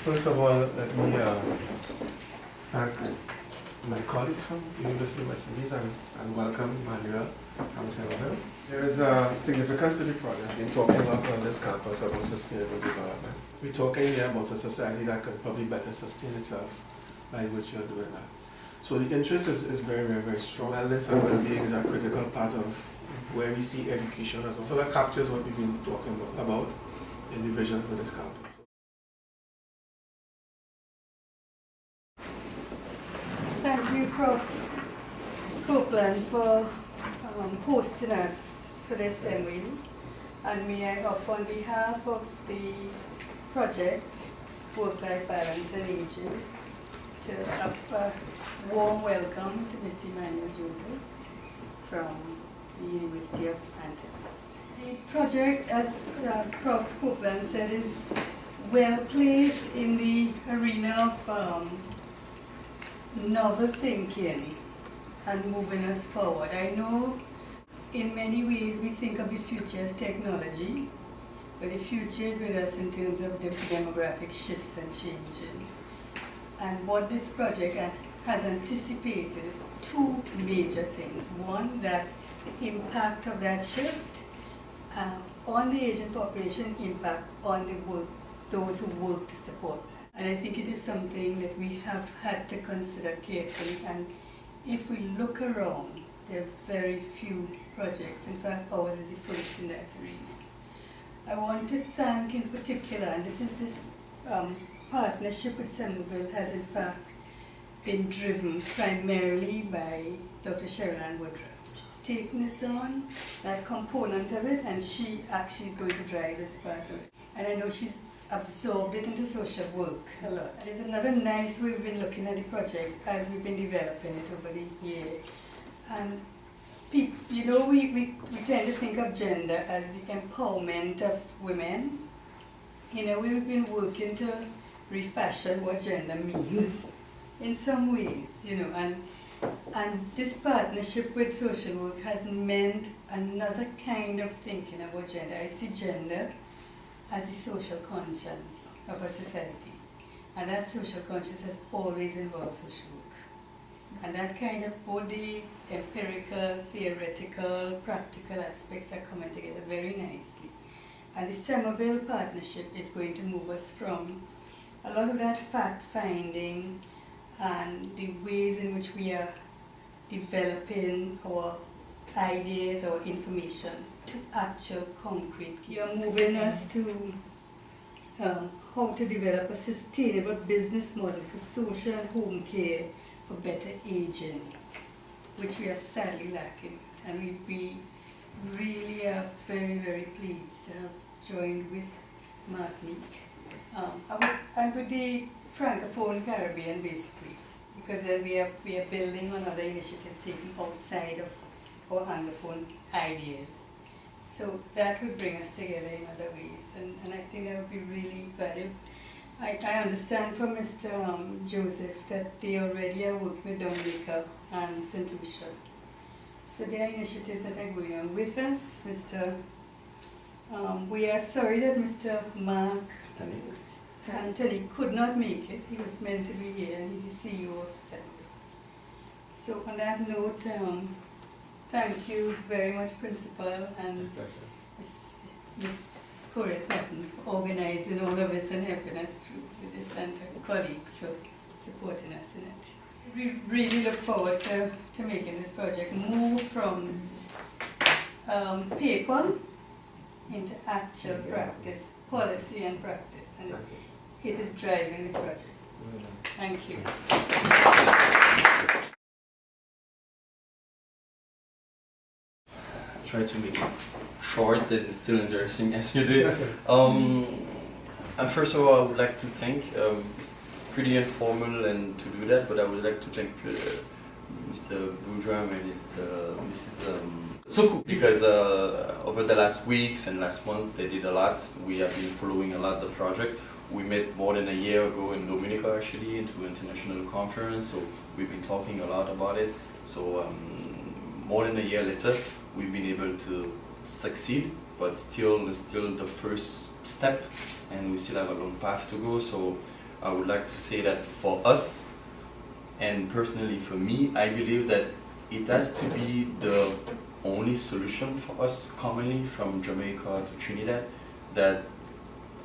First of all, let me thank my colleagues from University of West Indies and welcome Emmanuel from SEMAVIL. There is a significance to the project. We've been talking a lot on this campus about sustainable development. We're talking here about a society that could probably better sustain itself by virtue of doing that. So the interest is very, very, very strong. Wellness and well-being is a critical part of where we see education as well. So that captures what we've been talking about in the vision for this campus. Thank you, Prof. Copeland, for hosting us for this MOU. And may I offer on behalf of the project, Work-Life Balance and Aging, to a warm welcome to Mr. Emmanuel Joseph from the University of Antibes. The project, as Prof. Copeland said, is well placed in the arena of novel thinking and moving us forward. I know in many ways we think of the future as technology, but the future is with us in terms of the demographic shifts and changes. And what this project has anticipated is two major things. One, that the impact of that shift on the aging population, impact on those who work to support. And I think it is something that we have had to consider carefully. And if we look around, there are very few projects. In fact, ours is the first in that arena. I want to thank in particular, and this partnership with SEMAVIL has in fact been driven primarily by Dr. Cheryl-Ann Boodram. She's taken this on, that component of it, and she actually is going to drive this part of it. And I know she's absorbed it into social work a lot. There's another nice way we've been looking at the project as we've been developing it over the year. And you know, we tend to think of gender as the empowerment of women. In a way, we've been working to refashion what gender means in some ways, you know, and this partnership with social work has meant another kind of thinking about gender. I see gender as the social conscience of a society, and that social conscience has always involved social work. And that kind of both the empirical, theoretical, practical aspects are coming together very nicely. And the SEMAVIL partnership is going to move us from a lot of that fact-finding and the ways in which we are developing our ideas or information to actual concrete. You're moving us to how to develop a sustainable business model for social and home care for better aging, which we are sadly lacking. And we really are very, very pleased to have joined with Martinique and with the Francophone Caribbean, basically, because we are building on other initiatives taken outside of our Anglophone ideas. So that would bring us together in other ways, and I think that would be really valuable. I understand from Mr. Joseph that they already are working with Dominica and St. Lucia. So there are initiatives that are going on with us. We are sorry that Mr. Mark Anthony could not make it. He was meant to be here, and he's the CEO of SEMAVIL. So on that note, thank you very much, Principal, and Ms. Scoret for organizing all of this and helping us through with this, and to colleagues for supporting us in it. We really look forward to making this project move from paper into actual practice, policy and practice, and it is driving the project. Thank you. Try to make it short and still interesting as you did. And first of all, I would like to thank, it's pretty informal and to do that, but I would like to thank Mr. Boodram and Mrs. Soku, because over the last weeks and last month they did a lot. We have been following a lot the project. We met more than a year ago in Dominica, actually, into an international conference, so we've been talking a lot about it. So more than a year later, we've been able to succeed, but still the first step, and we still have a long path to go. So I would like to say that for us, and personally for me, I believe that it has to be the only solution for us commonly from Jamaica to Trinidad, that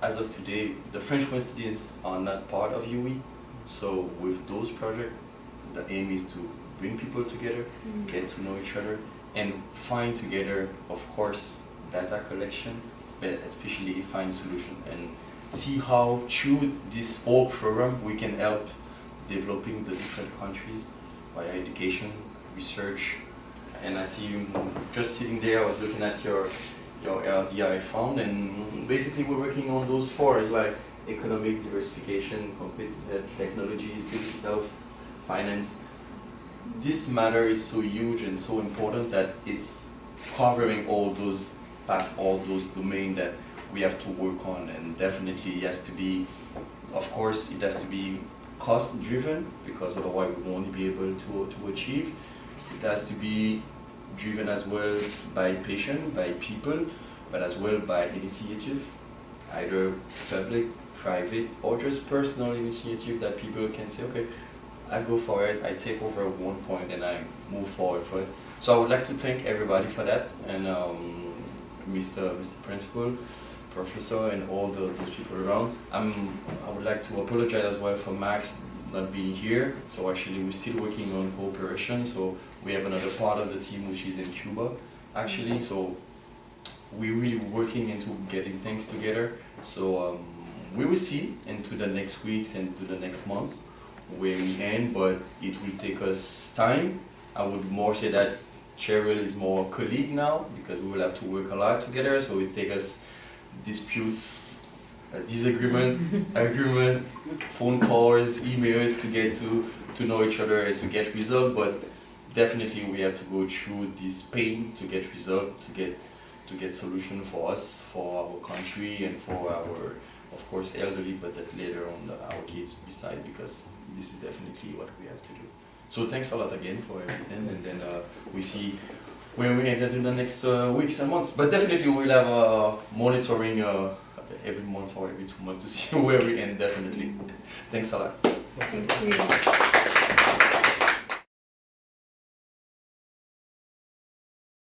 as of today, the French studies are not part of UWI. So with those projects, the aim is to bring people together, get to know each other, and find together, of course, data collection, but especially find solution and see how through this whole program we can help developing the different countries via education, research. And I see you just sitting there, I was looking at your LDI fund, and basically we're working on those four. It's like economic diversification, competitive technologies, digital health, finance. This matter is so huge and so important that it's covering all those paths, all those domains that we have to work on, and definitely it has to be, of course, it has to be cost driven, because otherwise we won't be able to achieve. It has to be driven as well by patient, by people, but as well by initiative, either public, private, or just personal initiative that people can say, okay, I go for it, I take over one point and I move forward for it. So I would like to thank everybody for that, and Mr. Principal, Professor, and all those people around. I would like to apologize as well for Max not being here. So actually we're still working on cooperation. So we have another part of the team which is in Cuba, actually. So we're really working into getting things together. So we will see into the next weeks and to the next month where we end, but it will take us time. I would more say that Cheryl is more colleague now, because we will have to work a lot together. So it take us disputes, disagreement, agreement, phone calls, emails to get to know each other and to get results. But definitely we have to go through this pain to get results, to get solution for us, for our country, and for our, of course, elderly, but that later on our kids beside, because this is definitely what we have to do. So thanks a lot again for everything, and then we see where we end in the next weeks and months. But definitely we'll have monitoring every month or every 2 months to see where we end, definitely. Thanks a lot. Thank you.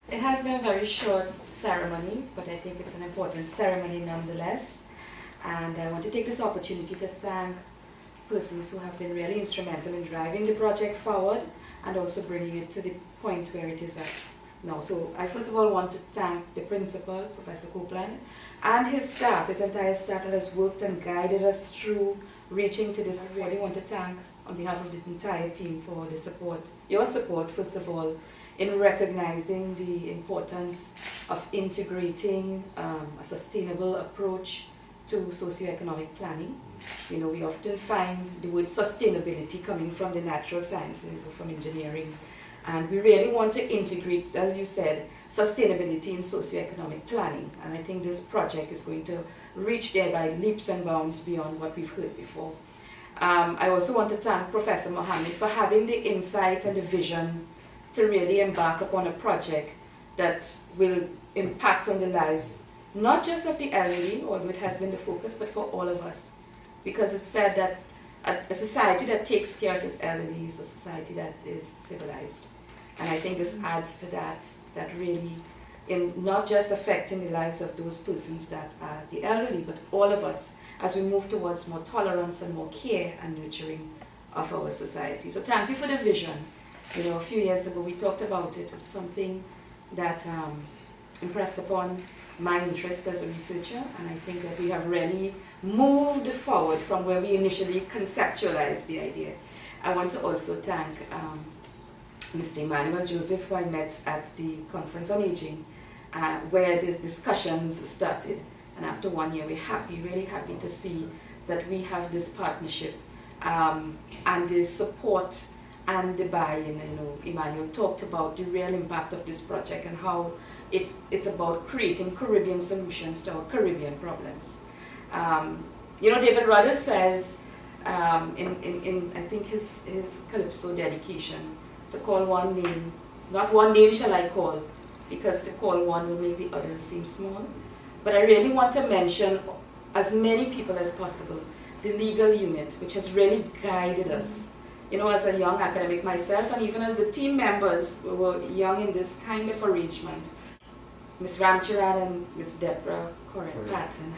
It has been a very short ceremony, but I think it's an important ceremony nonetheless. And I want to take this opportunity to thank persons who have been really instrumental in driving the project forward and also bringing it to the point where it is at now. So I first of all want to thank the principal, Professor Copeland, and his staff, his entire staff that has worked and guided us through reaching to this. I really want to thank on behalf of the entire team for the support, your support first of all, in recognizing the importance of integrating a sustainable approach to socioeconomic planning. You know, we often find the word sustainability coming from the natural sciences or from engineering, and we really want to integrate, as you said, sustainability in socioeconomic planning. And I think this project is going to reach there by leaps and bounds beyond what we've heard before. I also want to thank Professor Mohammed for having the insight and the vision to really embark upon a project that will impact on the lives, not just of the elderly, although it has been the focus, but for all of us. Because it's said that a society that takes care of its elderly is a society that is civilized. And I think this adds to that really, in not just affecting the lives of those persons that are the elderly, but all of us as we move towards more tolerance and more care and nurturing of our society. So thank you for the vision. You know, a few years ago we talked about it. It's something that impressed upon my interest as a researcher, and I think that we have really moved forward from where we initially conceptualized the idea. I want to also thank Mr. Emmanuel Joseph, who I met at the Conference on Aging, where the discussions started. And after 1 year, we're happy, really happy to see that we have this partnership and the support and the buy-in. You know, Emmanuel talked about the real impact of this project and how it's about creating Caribbean solutions to our Caribbean problems. You know, David Rogers says in I think his Calypso dedication, to call one name, not one name shall I call, because to call one will make the others seem small. But I really want to mention as many people as possible the legal unit, which has really guided us. You know, as a young academic myself, and even as the team members who were young in this kind of arrangement, Ms. Ramcharan and Ms. Deborah Patton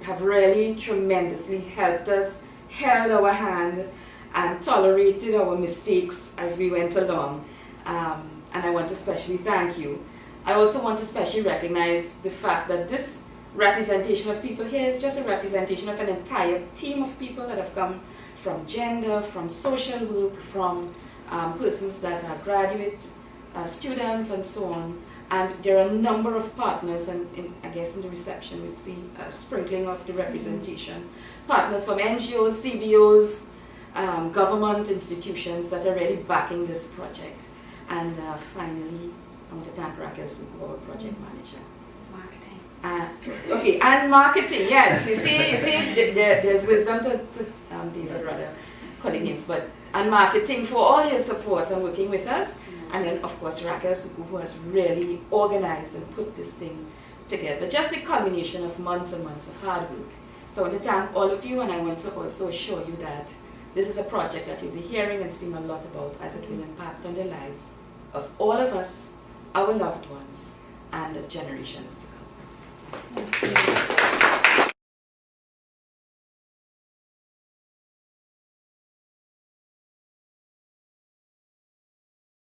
have really tremendously helped us, held our hand, and tolerated our mistakes as we went along. And I want to especially thank you. I also want to especially recognize the fact that this representation of people here is just a representation of an entire team of people that have come from gender, from social work, from persons that are graduate students and so on. And there are a number of partners, and I guess in the reception we'll see a sprinkling of the representation. Partners from NGOs, CBOs, government institutions that are really backing this project. And finally, I want to thank Raquel Suku, our project manager. Okay, and marketing, yes. You see, there's wisdom to David rather calling names, but and marketing for all your support and working with us. And then, of course, Raquel Suku, who has really organized and put this thing together. Just a culmination of months and months of hard work. So I want to thank all of you, and I want to also assure you that this is a project that you'll be hearing and seeing a lot about, as it will impact on the lives of all of us, our loved ones, and the generations to come. Thank you.